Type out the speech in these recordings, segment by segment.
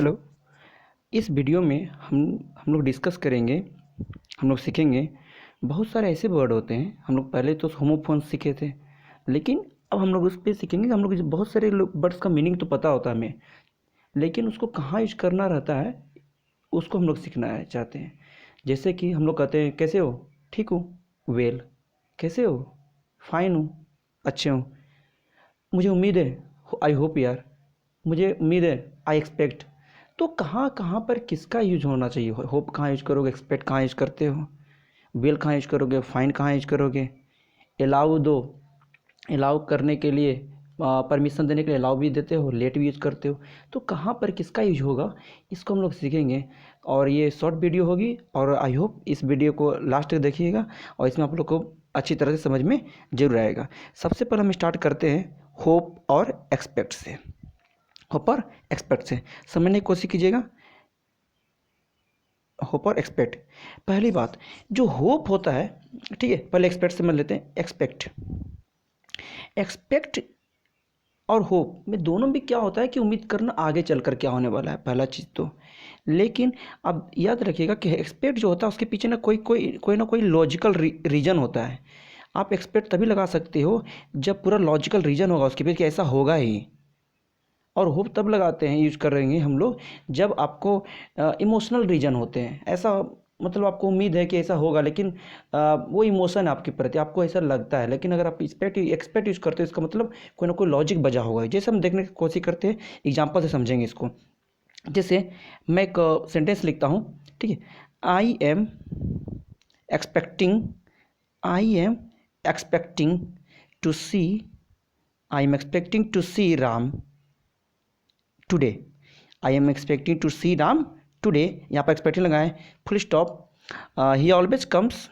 Hello. इस video में हम लोग डिस्कस करेंगे, हम लोग सीखेंगे। बहुत सारे ऐसे वर्ड होते हैं, हम लोग पहले तो होमोफोन सीखे थे, लेकिन अब हम लोग उस पर सीखेंगे। हम लोग बहुत सारे वर्ड्स का मीनिंग तो पता होता है हमें, लेकिन उसको कहाँ यूज करना रहता है उसको हम लोग सीखना है चाहते हैं। जैसे कि हम लोग कहते हैं कैसे हो, ठीक हूँ, वेल। कैसे हो, फाइन हूँ, अच्छे हूँ। मुझे उम्मीद है, आई होप यार। मुझे उम्मीद है, आई एक्सपेक्ट। तो कहाँ कहाँ पर किसका यूज होना चाहिए? होप कहाँ यूज करोगे, एक्सपेक्ट कहाँ यूज करते हो, विल कहाँ यूज करोगे, फाइन कहाँ यूज करोगे, अलाउ दो, अलाउ करने के लिए, परमिशन देने के लिए अलाउ भी देते हो, लेट भी यूज करते हो। तो कहाँ पर किसका यूज होगा इसको हम लोग सीखेंगे। और ये शॉर्ट वीडियो होगी, और आई होप इस वीडियो को लास्ट तक देखिएगा और इसमें आप लोग को अच्छी तरह से समझ में जरूर आएगा। सबसे पहले हम स्टार्ट करते हैं होप और एक्सपेक्ट से। होप और एक्सपेक्ट से समझने की कोशिश कीजिएगा। होप और एक्सपेक्ट, पहली बात जो होप होता है, ठीक है, पहले एक्सपेक्ट समझ लेते हैं। एक्सपेक्ट, एक्सपेक्ट और होप में दोनों में क्या होता है कि उम्मीद करना आगे चलकर क्या होने वाला है, पहला चीज़ तो। लेकिन अब याद रखिएगा कि एक्सपेक्ट जो होता है उसके पीछे ना कोई लॉजिकल रीजन होता है। आप एक्सपेक्ट तभी लगा सकते हो जब पूरा लॉजिकल रीजन होगा उसके पीछे कि ऐसा होगा ही। और होप तब लगाते हैं, यूज कर रहे हैं हम लोग, जब आपको इमोशनल रीजन होते हैं। ऐसा मतलब आपको उम्मीद है कि ऐसा होगा, लेकिन वो इमोशन है आपके प्रति, आपको ऐसा लगता है। लेकिन अगर आप एक्सपेक्ट यूज करते हो, इसका मतलब कोई ना कोई लॉजिक बजा होगा। जैसे हम देखने की कोशिश करते हैं, एग्जाम्पल से समझेंगे इसको। जैसे मैं एक सेंटेंस लिखता हूँ, ठीक है। I am expecting, I am expecting to see, I am expecting to see Ram today. I am expecting to see Ram today. यहाँ पर एक्सपेक्टिंग लगाएं, full stop. He always comes,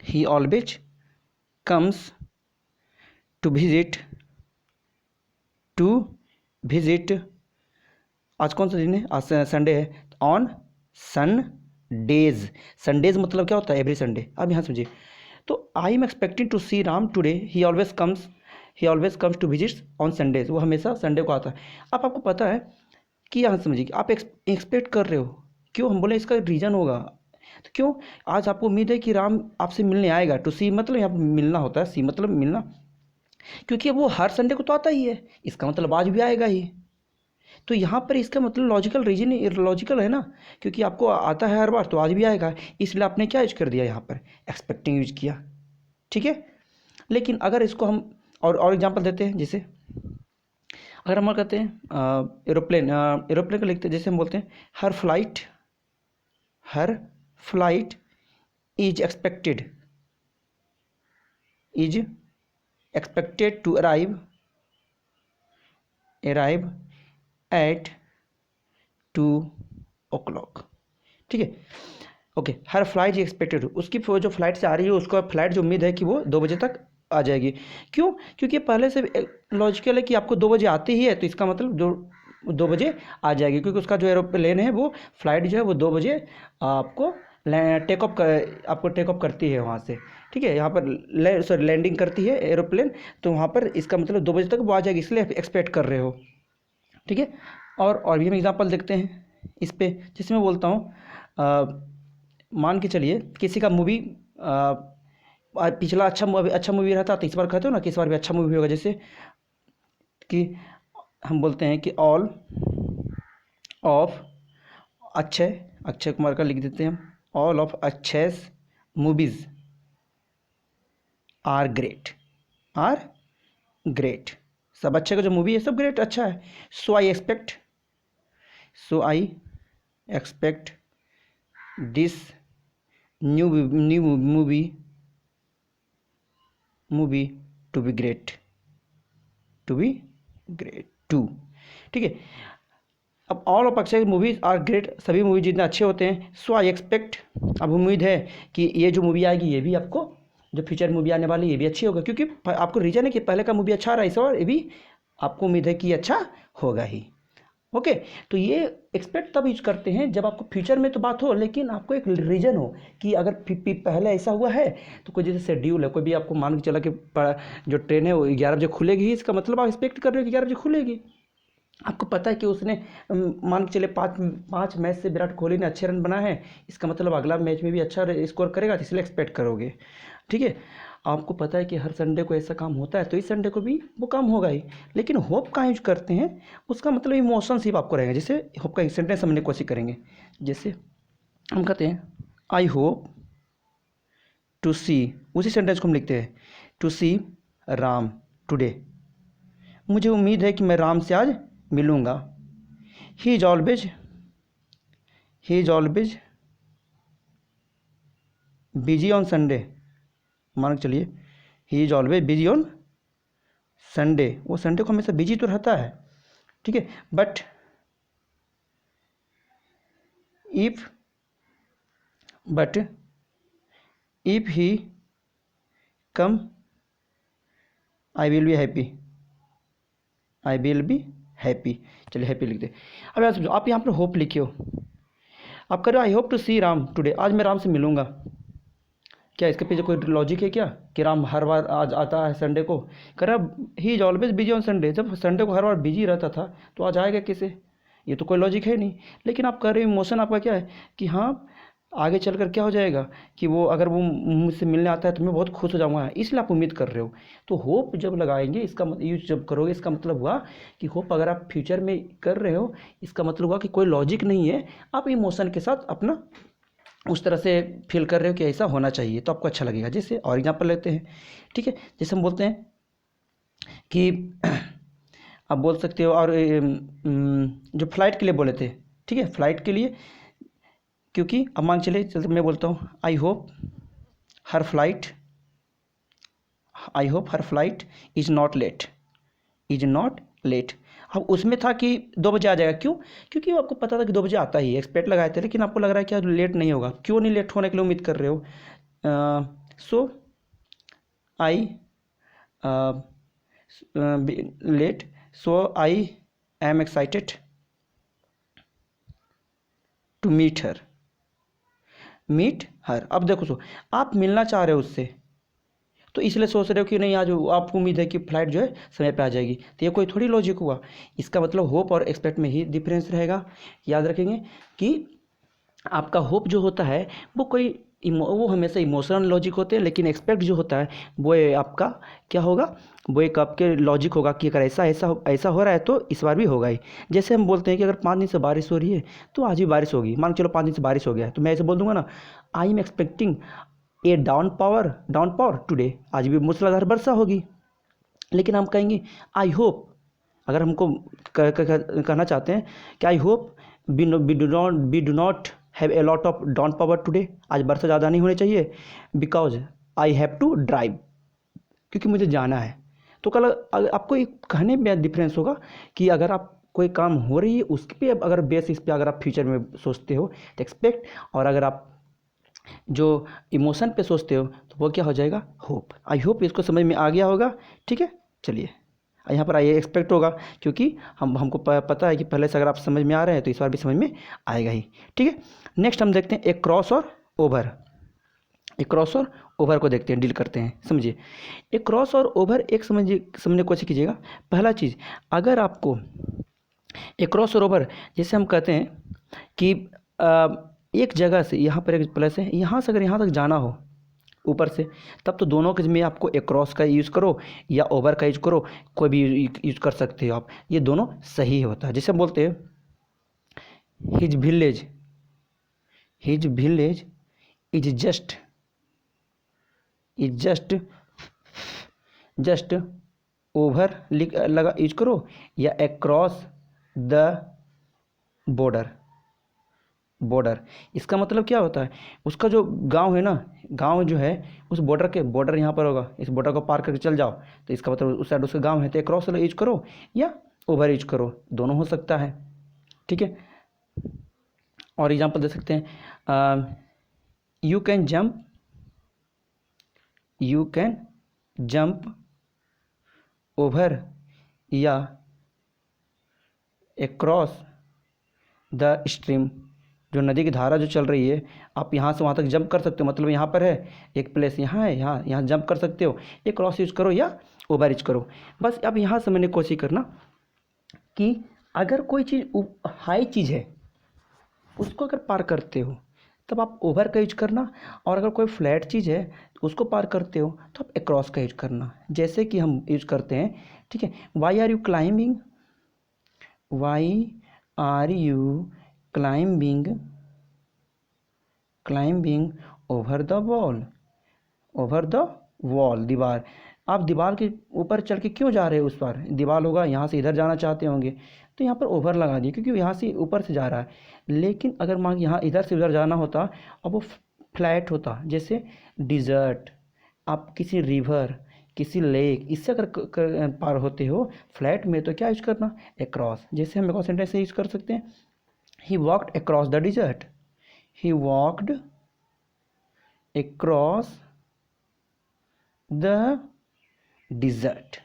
he always comes to visit, to visit. आज कौन सा दिन है? आज Sunday है। ऑन संडेज, संडेज मतलब क्या होता है? Every Sunday. अब यहाँ समझिए, तो I am expecting to see Ram today, he always comes to visit on Sundays. वो हमेशा संडे को आता है। अब आपको पता है कि यहाँ समझिए कि आप एक्सपेक्ट कर रहे हो। क्यों? हम बोले इसका रीज़न होगा। तो क्यों? आज आपको उम्मीद है कि राम आपसे मिलने आएगा। टू सी मतलब यहाँ पर मिलना होता है, सी मतलब मिलना, क्योंकि अब वो हर संडे को तो आता ही है, इसका मतलब आज भी आएगा ही। तो यहाँ पर इसका मतलब लॉजिकल रीजन, लॉजिकल है ना, क्योंकि आपको आता है हर बार तो आज भी आएगा। इसलिए आपने क्या यूज कर दिया, यहाँ पर एक्सपेक्टिंग यूज किया, ठीक है। लेकिन अगर इसको हम और एग्जांपल देते हैं, जैसे अगर हम कहते हैं एरोप्लेन, एरोप्लेन को लिखते हैं, जैसे हम बोलते हैं हर flight is expected to arrive at 2 o'clock, ठीक है। ओके, हर फ्लाइट एक्सपेक्टेड, उसकी जो फ्लाइट से आ रही है उसको फ्लाइट जो उम्मीद है कि वो 2 बजे तक आ जाएगी। क्यों? क्योंकि पहले से लॉजिकल है कि आपको 2 बजे आती ही है, तो इसका मतलब जो 2 बजे आ जाएगी, क्योंकि उसका जो एरोप्लेन है वो फ्लाइट जो है वो 2 बजे आपको टेक ऑफ करती है वहाँ से, ठीक है। यहाँ पर लैंडिंग करती है एरोप्लेन, तो वहाँ पर इसका मतलब 2 बजे तक वो आ जाएगी, इसलिए एक्सपेक्ट कर रहे हो, ठीक है। और भी हम एग्जांपल देखते हैं इस पे। जैसे मैं बोलता हूँ, मान के चलिए किसी का मूवी, पिछला अच्छा मूवी रहा था, तो इस बार कहते हो ना कि इस बार भी अच्छा मूवी होगा। जैसे कि हम बोलते हैं कि ऑल ऑफ अक्षय कुमार का लिख देते हैं हम, all of Akshay movies are great. सब अच्छे का जो मूवी है सब ग्रेट, अच्छा है। So I expect this new movie to be great too, ठीक है। अब all of Akshay movies are great, सभी मूवी जितने अच्छे होते हैं। सो आई एक्सपेक्ट, अब उम्मीद है कि ये जो मूवी आएगी ये भी आपको, जो फ्यूचर मूवी आने वाली ये भी अच्छी होगा, क्योंकि आपको रीजन है कि पहले का मूवी अच्छा रहा, इस बार ये भी आपको उम्मीद है कि अच्छा होगा ही। ओके, तो ये एक्सपेक्ट तब यूज करते हैं जब आपको फ्यूचर में तो बात हो, लेकिन आपको एक रीजन हो कि अगर पहले ऐसा हुआ है, तो कोई जैसे शेड्यूल है, कोई भी आपको मान के चला कि जो ट्रेन है वो 11 बजे खुलेगी, इसका मतलब आप एक्सपेक्ट कर रहे हो कि 11 बजे खुलेगी। आपको पता है कि उसने मान के चले 5 मैच से विराट कोहली ने अच्छे रन बनाए हैं, इसका मतलब अगला मैच में भी अच्छा स्कोर करेगा, तो इसलिए एक्सपेक्ट करोगे। ठीक है, आपको पता है कि हर संडे को ऐसा काम होता है, तो इस संडे को भी वो काम होगा ही। लेकिन होप का यूज करते हैं, उसका मतलब इमोशन सिर्फ आपको रहेगा। जैसे होप का एक सेंटेंस समझने की कोशिश करेंगे। जैसे हम कहते हैं आई होप टू सी, उसी सेंटेंस को हम लिखते हैं टू सी राम टुडे, मुझे उम्मीद है कि मैं राम से आज मिलूँगा। He is always busy on Sunday, मान के चलिए he is always busy on Sunday, वो संडे को हमेशा बिजी तो रहता है। ठीक है, but if he come I will be happy. चलिए हैप्पी लिख दे। अब यार समझो, आप यहाँ पर होप लिखे हो, आप कह रहे हो I hope to see Ram today, आज मैं राम से मिलूंगा। क्या इसके पीछे कोई लॉजिक है क्या कि राम हर बार आज आता है संडे को? कह रहा he is always busy on Sunday, जब संडे को हर बार बिजी रहता था तो आज आएगा कैसे? ये तो कोई लॉजिक है नहीं। लेकिन आप कह रहे हो इमोशन आपका क्या है कि हाँ आगे चलकर क्या हो जाएगा कि वो अगर वो मुझसे मिलने आता है तो मैं बहुत खुश हो जाऊंगा, इसलिए आप उम्मीद कर रहे हो। तो होप जब लगाएंगे, इसका यूज जब करोगे, इसका मतलब हुआ कि होप अगर आप फ्यूचर में कर रहे हो, इसका मतलब हुआ कि कोई लॉजिक नहीं है, आप इमोशन के साथ अपना उस तरह से फील कर रहे हो कि ऐसा होना चाहिए, तो आपको अच्छा लगेगा। जैसे और एग्जाम्पल लेते हैं। ठीक है, जैसे हम बोलते हैं कि आप बोल सकते हो, और जो फ्लाइट के लिए बोले थे, ठीक है, फ्लाइट के लिए, क्योंकि अब मान चले मैं बोलता हूँ I hope her flight is not let. अब उसमें था कि 2 बजे आ जाएगा, क्यों? क्योंकि आपको पता था कि 2 बजे आता ही है, एक्सपेक्ट लगाए थे, लेकिन आपको लग रहा है कि लेट नहीं होगा। क्यों नहीं लेट होने के लिए उम्मीद कर रहे हो? So I let, so I am excited to meet her. अब देखो, आप मिलना चाह रहे हो उससे, तो इसलिए सोच रहे हो कि नहीं आज आपको उम्मीद है कि फ्लाइट जो है समय पे आ जाएगी, तो ये कोई थोड़ी लॉजिक हुआ। इसका मतलब होप और एक्सपेक्ट में ही डिफरेंस रहेगा। याद रखेंगे कि आपका होप जो होता है वो हमेशा इमोशनल लॉजिक होते हैं, लेकिन एक्सपेक्ट जो होता है वो आपका क्या होगा, वो एक आपके लॉजिक होगा कि अगर ऐसा हो रहा है तो इस बार भी होगा ही। जैसे हम बोलते हैं कि अगर 5 दिन से बारिश हो रही है तो आज भी बारिश होगी। मान चलो 5 दिन से बारिश हो गया है, तो मैं ऐसे बोल दूंगा ना, आई am expecting a down power today, आज भी मूसलाधार वर्षा होगी। लेकिन हम कहेंगे आई होप, अगर हमको कहना चाहते हैं कि I hope we do not have a lot of downpour today, आज वर्षा ज़्यादा नहीं होनी चाहिए, because I have to drive, क्योंकि मुझे जाना है। तो कल आपको एक कहने में डिफरेंस होगा कि अगर आप कोई काम हो रही है उसके पे अगर बेसिस पे अगर आप फ्यूचर में सोचते हो तो एक्सपेक्ट, और अगर आप जो इमोशन पे सोचते हो तो वो क्या हो जाएगा, होप। आई होप इसको समझ में आ गया होगा। ठीक है, चलिए यहाँ पर आइए, एक्सपेक्ट होगा क्योंकि हमको पता है कि पहले से अगर आप समझ में आ रहे हैं तो इस बार भी समझ में आएगा ही। ठीक है, नेक्स्ट हम देखते हैं एक क्रॉस और ओवर को देखते हैं, डील करते हैं। समझिए, एक क्रॉस और ओवर एक समझने की कोशिश कीजिएगा। पहला चीज़, अगर आपको एक क्रॉस और ओवर, जैसे हम कहते हैं कि एक जगह से यहाँ पर एक प्लस है, यहाँ से अगर यहाँ तक जाना हो ऊपर से, तब तो दोनों के में आपको एक क्रॉस का यूज़ करो या ओवर का यूज़ करो, कोई भी यूज़ कर सकते हो आप, ये दोनों सही होता है। जैसे हम बोलते हैं his village is just over लगा यूज करो, या अक्रॉस द बॉर्डर। इसका मतलब क्या होता है, उसका जो गांव है ना, गांव जो है उस बॉर्डर यहाँ पर होगा, इस बॉर्डर को पार करके चल जाओ, तो इसका मतलब उस साइड उसका गांव है, तो क्रॉस यूज करो या ओवर यूज करो, दोनों हो सकता है। ठीक है, और एग्जांपल दे सकते हैं यू कैन जंप ओवर या अक्रॉस द स्ट्रीम, जो नदी की धारा जो चल रही है, आप यहाँ से वहाँ तक जंप कर सकते हो। मतलब यहाँ पर है एक प्लेस, यहाँ है, यहाँ जंप कर सकते हो, ये क्रॉस यूज करो या ओवर यूज करो। बस अब यहाँ समझने की कोशिश करना कि अगर कोई चीज़ हाई चीज़ है उसको अगर पार करते हो तब आप ओवर का यूज करना, और अगर कोई फ्लैट चीज़ है तो उसको पार करते हो तो आप अक्रॉस का यूज करना। जैसे कि हम यूज करते हैं, ठीक है, why are you climbing, why are you climbing, climbing over the wall, over the wall, दीवार। आप दीवार के ऊपर चढ़ के क्यों जा रहे हो, उस पर दीवार होगा, यहाँ से इधर जाना चाहते होंगे तो यहाँ पर ओवर लगा दिए क्योंकि यहाँ से ऊपर से जा रहा है। लेकिन अगर मान यहाँ इधर से उधर जाना होता और वो फ्लैट होता, जैसे डिज़र्ट, आप किसी रिवर, किसी लेक, इससे अगर पार होते हो फ्लैट में तो क्या यूज करना, अक्रॉस। जैसे हम एक और सेंटेंस से यूज कर सकते हैं, he walked across the desert, he walked across the desert,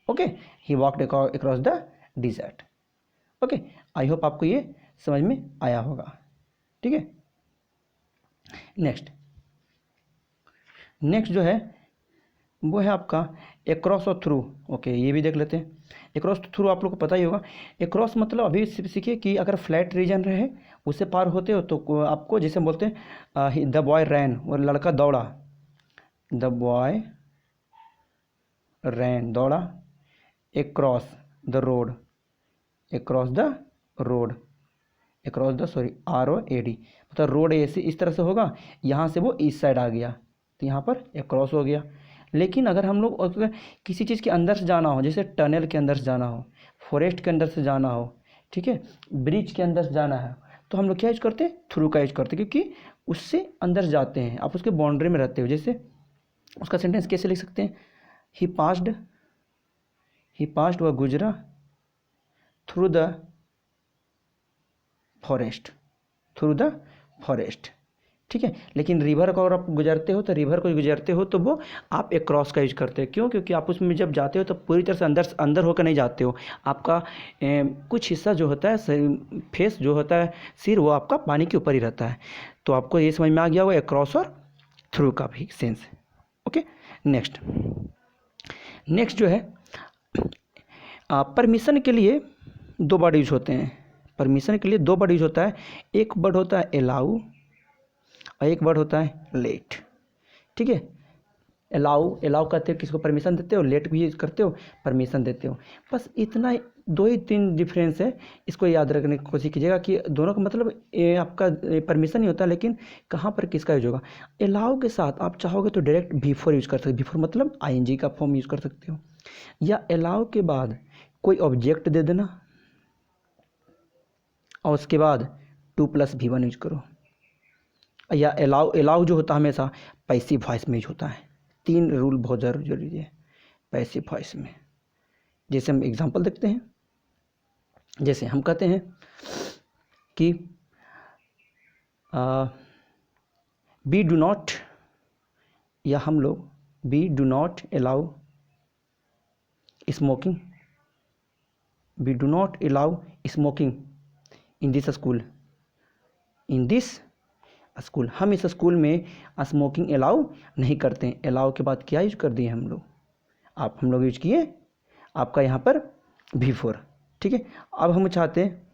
okay, he walked across the desert, okay। I hope आपको ये समझ में आया होगा, ठीक है। नेक्स्ट जो है वो है आपका across और थ्रू, ओके, ये भी देख लेते हैं। across तो थ्रू आप लोग को पता ही होगा। across मतलब अभी सीखिए कि अगर फ्लैट रीजन रहे उससे पार होते हो तो आपको, जैसे हम बोलते हैं द बॉय रैन, वो लड़का दौड़ा, द बॉय रैन, दौड़ा, across the road, across the road, across the sorry ROAD, मतलब रोड ऐसे इस तरह से होगा, यहाँ से वो इस साइड आ गया तो यहाँ पर across हो गया। लेकिन अगर हम लोग अगर किसी चीज़ के अंदर से जाना हो, जैसे टनल के अंदर से जाना हो, फॉरेस्ट के अंदर से जाना हो, ठीक है, ब्रिज के अंदर से जाना है, तो हम लोग क्या यूज करते हैं, थ्रू का यूज करते हैं, क्योंकि उससे अंदर जाते हैं, आप उसके बाउंड्री में रहते हो। जैसे उसका सेंटेंस कैसे लिख सकते हैं, ही पास्ड, वह गुजरा, through the forest, through the forest, ठीक है। लेकिन रिवर को अगर आप गुजरते हो तो रिवर को गुजरते हो तो वो आप एक क्रॉस का यूज करते हो। क्यों? क्योंकि आप उसमें जब जाते हो तो पूरी तरह से अंदर होकर नहीं जाते हो, आपका कुछ हिस्सा जो होता है, फेस जो होता है, सिर, वो आपका पानी के ऊपर ही रहता है। तो आपको ये समझ में आ गया होगा एक क्रॉस और थ्रू का भी सेंस, ओके। नेक्स्ट जो है परमिशन के लिए दो वर्ड यूज होते हैं, परमिशन के लिए दो वर्ड यूज होता है। एक वर्ड होता है अलाउ और एक वर्ड होता है लेट, ठीक है। अलाउ कहते हो किसको परमिशन देते हो, लेट भी यूज करते हो, परमिशन देते हो। बस इतना दो ही तीन डिफरेंस है, इसको याद रखने की कोशिश कीजिएगा कि दोनों का मतलब ये आपका परमिशन ही होता है, लेकिन कहाँ पर किसका यूज होगा। अलाउ के साथ आप चाहोगे तो डायरेक्ट बिफोर यूज कर सकते, बिफोर मतलब आईएनजी का फॉर्म यूज कर सकते हो, या अलाउ के बाद कोई ऑब्जेक्ट दे देना और उसके बाद 2+V1 यूज करो। या अलाउ जो होता है हमेशा पैसिव वॉइस में यूज होता है। तीन रूल बहुत जरूरी है पैसिव वॉइस में। जैसे हम एग्जांपल देखते हैं, जैसे हम कहते हैं कि वी डू नॉट, या हम लोग we do not allow smoking, we do not allow smoking in this school, in this school, हम इस स्कूल में स्मोकिंग अलाउ नहीं करते हैं। अलाउ के बाद क्या यूज कर दिए हम लोग, हम लोग यूज किए आपका यहाँ पर बिफोर, ठीक है। अब हम चाहते हैं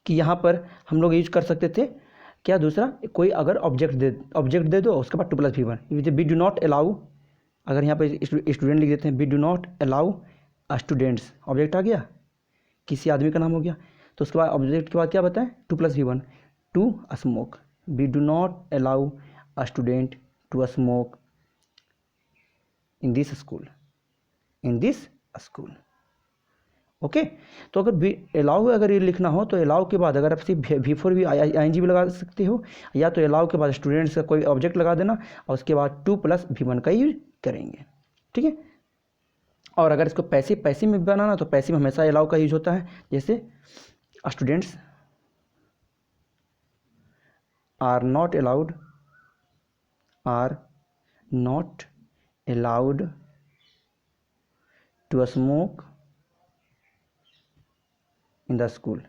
कि यहाँ पर हम लोग यूज कर सकते थे क्या, दूसरा कोई अगर ऑब्जेक्ट दे दो, उसके बाद 2+V1, we do not allow, अगर यहाँ पर स्टूडेंट लिख देते हैं, we do not allow students, object आ गया, किसी आदमी का नाम हो गया, तो उसके बाद ऑब्जेक्ट के बाद क्या बताएं, 2+V1, to smoke, we do not allow a student to smoke in this school, in this school, okay. तो अगर अलाउ अगर ये लिखना हो तो अलाउ के बाद अगर आप सिर्फ बिफोर भी आईएनजी भी लगा सकते हो, या तो अलाउ के बाद स्टूडेंट्स का कोई ऑब्जेक्ट लगा देना और उसके बाद 2+V1 का यूज करेंगे, ठीक है। और अगर इसको पैसे में बनाना तो पैसे में हमेशा अलाउ का यूज होता है। जैसे students are not allowed to smoke in the school,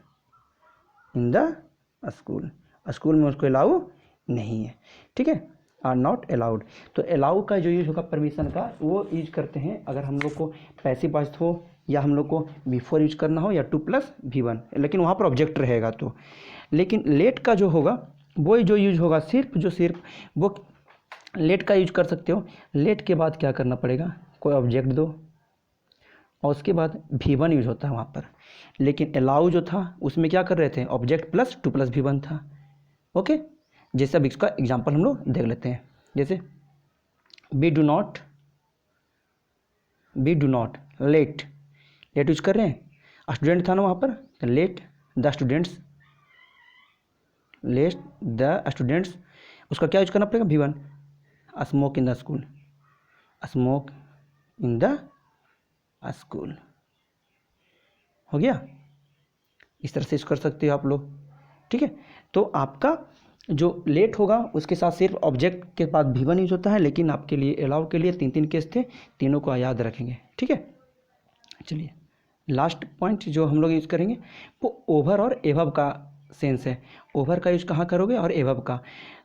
school में उसको अलाउ नहीं है, ठीक है, आर नॉट अलाउड। तो अलाउ का जो यूज होगा परमिशन का, वो यूज करते हैं अगर हम लोग को पैसिव वॉइस हो या हम लोग को बिफोर यूज करना हो या 2+v1, लेकिन वहाँ पर ऑब्जेक्ट रहेगा तो। लेकिन लेट का जो होगा वो जो यूज होगा सिर्फ वो लेट का यूज कर सकते हो। लेट के बाद क्या करना पड़ेगा, कोई ऑब्जेक्ट दो और उसके बाद v1 यूज होता है वहाँ पर। लेकिन अलाउ जो था उसमें क्या कर रहे थे, ऑब्जेक्ट प्लस 2+v1 था। ओके, जैसे अब इसका एग्जांपल हम लोग देख लेते हैं। जैसे we do not let use कर रहे हैं, स्टूडेंट था ना वहाँ पर, तो लेट द स्टूडेंट्स उसका क्या यूज करना पड़ेगा, v1। Smoke in the school हो गया। इस तरह से यूज कर सकते हो आप लोग, ठीक है। तो आपका जो लेट होगा उसके साथ सिर्फ ऑब्जेक्ट के बाद v1 यूज होता है, लेकिन आपके लिए अलाउ के लिए 3 केस थे, तीनों को याद रखेंगे, ठीक है। चलिए लास्ट पॉइंट जो हम लोग यूज करेंगे वो ओवर और एबव का सेंस है। ओवर का यूज कहाँ करोगे और एबव का।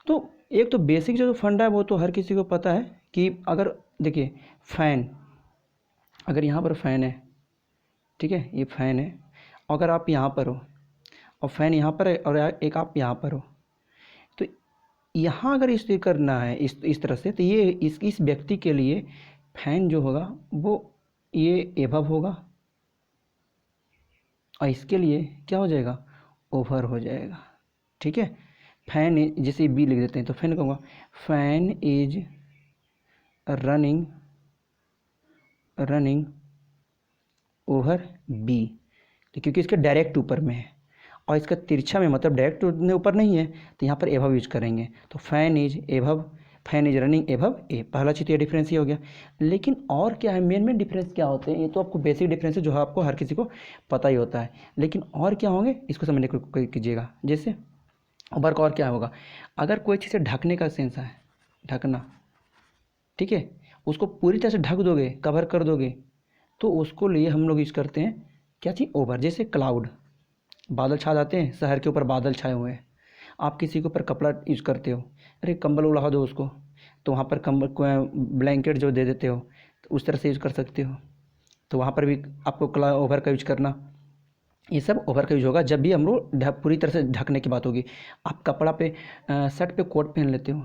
तो एक तो बेसिक जो फंडा है वो तो हर किसी को पता है कि अगर देखिए फैन, अगर यहाँ पर फैन है, ठीक है, ये फैन है, अगर आप यहाँ पर हो और फैन यहाँ पर है और एक आप यहाँ पर हो, तो यहाँ अगर इस करना है इस तरह से, तो ये इस व्यक्ति के लिए फैन जो होगा वो ये एबव होगा और इसके लिए क्या हो जाएगा, ओवर हो जाएगा, ठीक है। फैन जैसे बी लिख देते हैं तो फैन कहूँगा fan is running over be, तो क्योंकि इसके डायरेक्ट ऊपर में है और इसका तिरछा में मतलब डायरेक्ट ऊपर नहीं है, तो यहाँ पर एबव यूज करेंगे। तो फैन इज रनिंग एबव ए, पहला चीज़ ये डिफरेंस ही हो गया। लेकिन और क्या है, मेन डिफरेंस क्या होते हैं, ये तो आपको बेसिक डिफरेंस है जो आपको हर किसी को पता ही होता है, लेकिन और क्या होंगे इसको समझने की कीजिएगा। जैसे ओवर का और क्या होगा, अगर कोई चीज़ से ढकने का सेंस है, ढकना, ठीक है, उसको पूरी तरह से ढक दोगे, कवर कर दोगे, तो उसको लिए हम लोग यूज़ करते हैं क्या चीज़, ओवर। जैसे क्लाउड, बादल छा जाते हैं, शहर के ऊपर बादल छाए हुए हैं, आप किसी के ऊपर कपड़ा यूज़ करते हो, अरे कंबल उड़ा दो उसको, तो वहाँ पर कंबल ब्लैंकेट जो दे देते हो, तो उस तरह से यूज़ कर सकते हो। तो वहाँ पर भी आपको ओवर का यूज करना, ये सब ओवर का यूज होगा जब भी हम लोग पूरी तरह से ढकने की बात होगी। आप कपड़ा पे शर्ट पे कोट पहन लेते हो,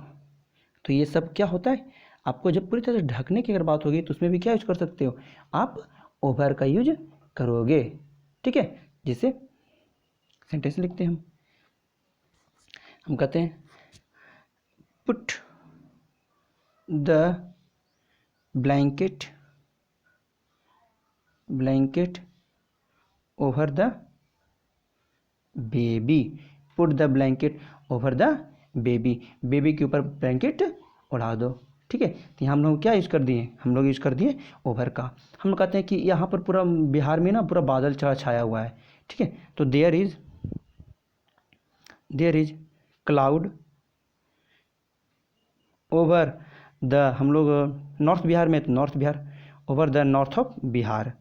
तो ये सब क्या होता है, आपको जब पूरी तरह से ढकने की अगर बात होगी तो उसमें भी क्या यूज कर सकते हो, आप ओवर का यूज करोगे, ठीक है। जिसे सेंटेंस लिखते हैं हम कहते हैं put the blanket over the baby, put the blanket over the baby के ऊपर ब्लैंकेट उड़ा दो, ठीक है। तो यहाँ हम लोग क्या यूज़ कर दिए, हम लोग यूज़ कर दिए ओवर का। हम लोग कहते हैं कि यहाँ पर पूरा बिहार में ना पूरा बादल छाया हुआ है, ठीक है, तो there is cloud over the, हम लोग नॉर्थ बिहार में, तो north Bihar over the north of Bihar.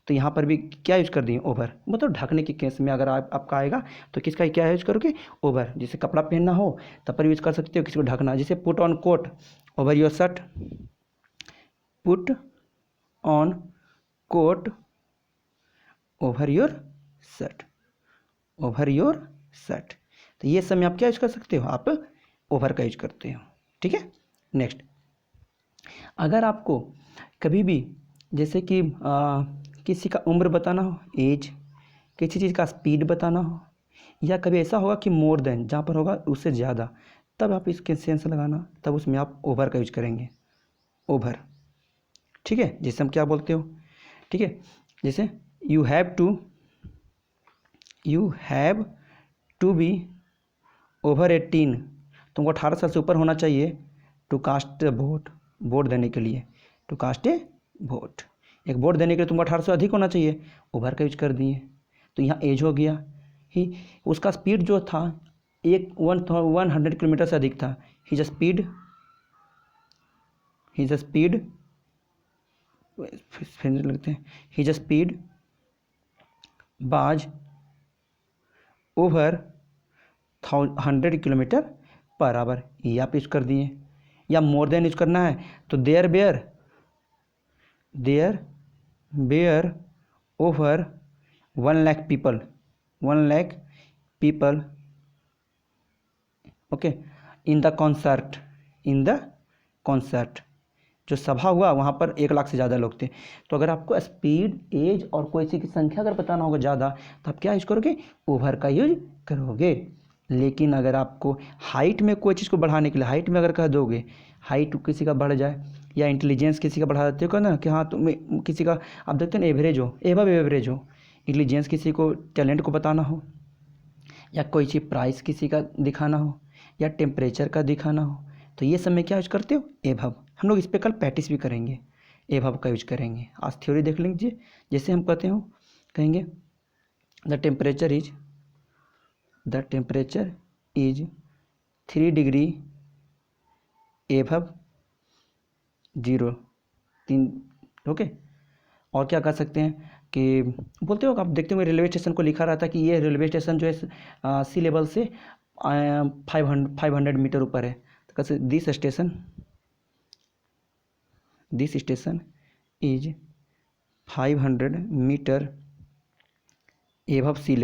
तो यहाँ पर भी क्या यूज कर दिए, ओवर, मतलब ढकने के केस में अगर आपका आएगा तो किसका क्या यूज करोगे, ओवर। जैसे कपड़ा पहनना हो तब पर यूज कर सकते हो, किसी को ढकना, जैसे put on quote over your shirt, put on quote over your shirt, तो ये सब में आप क्या यूज कर सकते हो, आप ओवर का यूज करते हो, ठीक है। नेक्स्ट, अगर आपको कभी भी जैसे कि किसी का उम्र बताना हो, एज, किसी चीज़ का स्पीड बताना हो, या कभी ऐसा होगा कि मोर देन, जहाँ पर होगा उससे ज़्यादा, तब आप इसके सेंस लगाना, तब उसमें आप ओवर का यूज करेंगे, ओवर, ठीक है। जैसे हम क्या बोलते हो, ठीक है, जैसे you have to be over 18, तुमको 18 साल से ऊपर होना चाहिए, टू कास्ट वोट देने के लिए, टू कास्ट ए वोट, एक वोट देने के लिए तुमको 18 से अधिक होना चाहिए, ओवर का यूज कर दिए। तो यहाँ एज हो गया ही, उसका स्पीड जो था 100 किलोमीटर से अधिक था, हिज स्पीड लगते हैं, हिज स्पीड बाज ओवर 100 किलोमीटर पर आवर, ये आप यूज कर दिए। या मोर देन यूज करना है तो there were over 1 lakh people, 1 lakh people, okay, in the concert, in the concert, जो सभा हुआ वहाँ पर 1 लाख से ज़्यादा लोग थे। तो अगर आपको स्पीड, एज और कोई सी की संख्या अगर बताना होगा ज़्यादा, तो आप क्या यूज करोगे, ओवर का यूज करोगे। लेकिन अगर आपको हाइट में कोई चीज़ को बढ़ाने के लिए, हाइट में अगर कह दोगे, हाइट किसी का बढ़ जाए या इंटेलिजेंस किसी का बढ़ा देते हो ना कि हाँ तुम किसी का, आप देखते हो ना एवरेज हो, एवब एवरेज हो, इंटेलिजेंस किसी को, टैलेंट को बताना हो, या कोई चीज़ प्राइस किसी का दिखाना हो, या टेम्परेचर का दिखाना हो, तो ये सब में क्या यूज करते हो, एभव। हम लोग इस पर कल प्रैक्टिस भी करेंगे, एभव का यूज करेंगे। आज थ्योरी देख लीजिए। जैसे हम कहते हो, कहेंगे the temperature is 3 degree above 0, 3, okay. और क्या कर सकते हैं कि बोलते हो, आप देखते हो रेलवे स्टेशन को लिखा रहता है कि ये रेलवे स्टेशन जो है सी लेवल से 500 मीटर ऊपर है। तो कैसे, this station is 500 metre above sea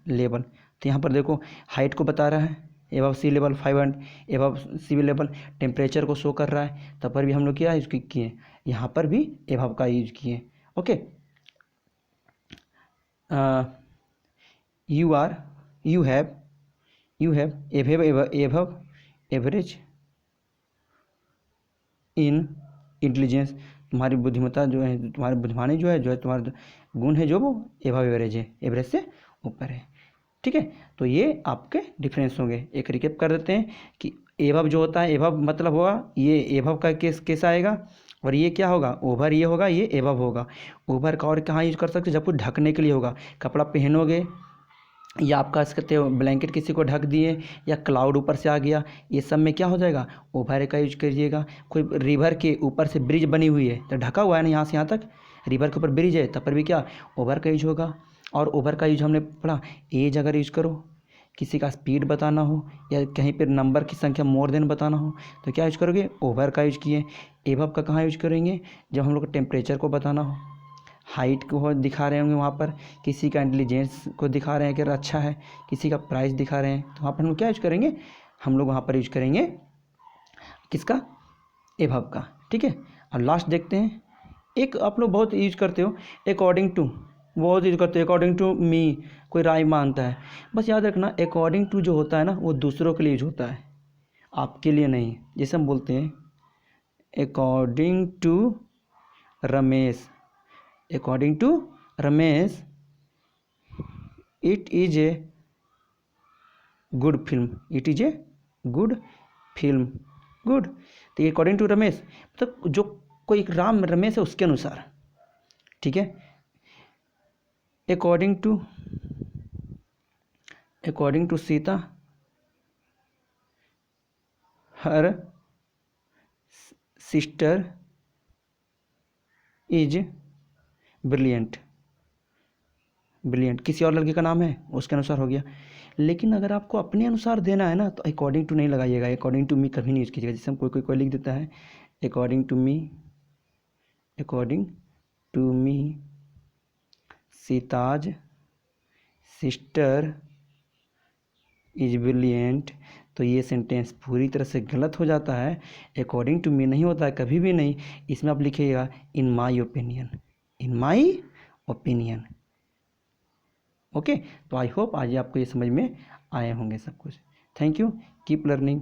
level, तो यहाँ पर देखो हाइट को बता रहा है, above sea level 500, above sea level, temperature को शो कर रहा है, तब पर भी हम लोग क्या यूज किए, यहाँ पर भी एभव का यूज किए, okay. You have above average in intelligence, तुम्हारी बुद्धिमत्ता जो है, तुम्हारी बुद्धिमानी जो है तुम्हारा गुण है जो वो एभव एवरेज है, एवरेज से ऊपर है, ठीक है। तो ये आपके डिफरेंस होंगे। एक रिकेप कर देते हैं कि एभव जो होता है, एभव मतलब होगा, ये एभव का केस आएगा, और ये क्या होगा, ओवर ये होगा, ये एभव होगा। ओवर का और कहाँ यूज कर सकते हैं, जब कुछ ढकने के लिए होगा, कपड़ा पहनोगे या आप कह सकते हो ब्लैंकेट किसी को ढक दिए, या क्लाउड ऊपर से आ गया, ये सब में क्या हो जाएगा, ओवर का यूज करिएगा। कोई रिवर के ऊपर से ब्रिज बनी हुई है तो ढका हुआ है ना यहाँ से यहाँ तक, रिवर के ऊपर ब्रिज है, तब पर भी क्या, ओवर का यूज होगा। और ओवर का यूज हमने पढ़ा, एज अगर यूज करो, किसी का स्पीड बताना हो, या कहीं पर नंबर की संख्या मोर देन बताना हो, तो क्या यूज करोगे, ओवर का यूज किए। एभव का कहाँ यूज करेंगे, जब हम लोग को टेम्परेचर को बताना हो, हाइट को दिखा रहे होंगे वहाँ पर, किसी का इंटेलिजेंस को दिखा रहे हैं कि अच्छा है, किसी का प्राइस दिखा रहे हैं, तो वहाँ पर हम लोग क्या यूज करेंगे, हम लोग वहाँ पर यूज करेंगे किसका, एभव का, ठीक है। और लास्ट देखते हैं, एक आप लोग बहुत यूज करते हो, अकॉर्डिंग टू, बहुत यूज करते हो, अकॉर्डिंग टू मी, कोई राय मानता है। बस याद रखना, अकॉर्डिंग टू जो होता है ना, वो दूसरों के लिए यूज होता है, आपके लिए नहीं। जैसे हम बोलते हैं according to Ramesh, according to Ramesh it is a good film, it is a good film, good. तो अकॉर्डिंग टू रमेश मतलब जो कोई राम रमेश है उसके अनुसार, ठीक है। According to Sita her sister is brilliant, brilliant किसी और लड़के का नाम है उसके अनुसार हो गया। लेकिन अगर आपको अपने अनुसार देना है ना, तो अकॉर्डिंग टू नहीं लगाइएगा, अकॉर्डिंग टू मी कभी नहीं यूज कीजिएगा। जैसे हम कोई लिख देता है according to me Sita's sister is brilliant, तो ये सेंटेंस पूरी तरह से गलत हो जाता है। अकॉर्डिंग टू मी नहीं होता है कभी भी नहीं, इसमें आप लिखिएगा in my opinion, in my opinion, okay. तो आई होप आज आपको ये समझ में आए होंगे सब कुछ। Thank you, keep learning.